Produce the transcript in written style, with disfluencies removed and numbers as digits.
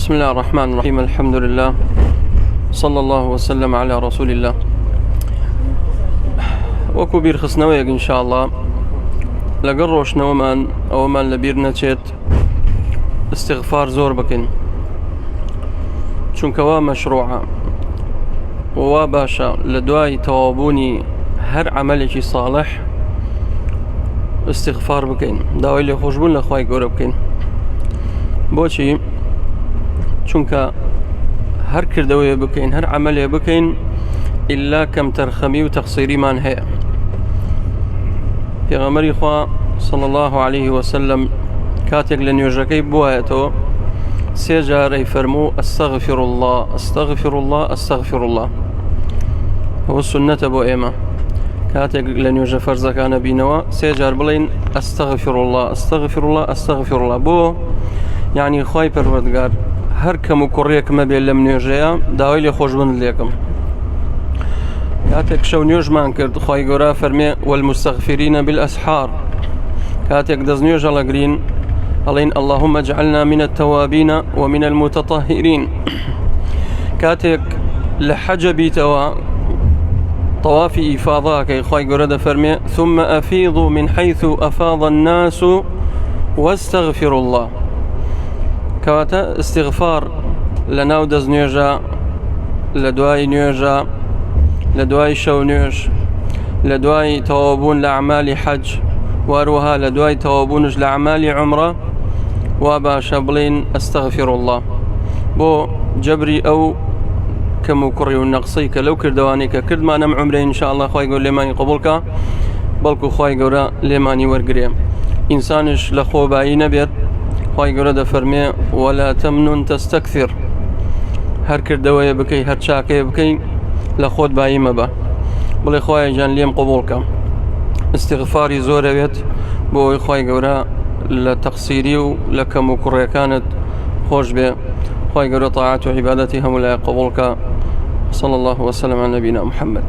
بسم الله الرحمن الرحيم. الحمد لله، صلى الله وسلم على رسول الله. وكبير خصنويك إن شاء الله لقروش نومان أو من لبير نتشت استغفار زور بكن چونك وا مشروعة ووا باشا لدواي توابوني هر عملك صالح استغفار بكن داوي لي خوشبون لخواي قورا بكن بوشي چونك هر كردوية بكين هر عملية بكين إلا كم ترخمي وتقصيري من هي في غمري خوا صلى الله عليه وسلم كاتق لنيوجكي بوايته سيجار يفرمو استغفر الله استغفر الله استغفر الله. هو السنة بو إيما كاتق لنيوج فرزك نبينوا سيجار بلين استغفر الله استغفر الله استغفر الله بو يعني خواي پروردگار هر كم كوريك ما بين لم نيوجيا داوي لي خوش بن ليكم كاتك شو نيوج مان كرد خواي قرا فرمي والمستغفرين بالاسحار كاتك دز نيوج على جرين علين اللهم اجعلنا من التوابين ومن المتطهرين كاتك لحجبي توا طوافي إفاضاك خواي قرا فرمي ثم أفيضوا من حيث أفاض الناس واستغفر الله كواتا استغفار لناو دز نيوجا لدواي نيوجا لدواي شو نيوج لدواي توابون لأعمال حج واروها لدواي توابونج لأعمال عمرة وابا شابلين استغفر الله بو جبري أو كمكري النقصي لو كردوانيك كرد ما نم عمري إن شاء الله خواي يقول لماني قبولك بلكو خواي يقول لماني ورقريم إنسانش لخو باي نبيت خواهي قرد فرمي ولا تمنن تستكثر هر كردوية بكي هر شاكي بكي لخود باي مبا بلي خواهي جان ليم قبولك استغفاري زورة بيت بو خواهي قرد لتقصيري لك مكرية كانت خوش بي خواهي قرد طاعات وعبادتي هم لا قبولك. صلى الله وسلم على نبينا محمد.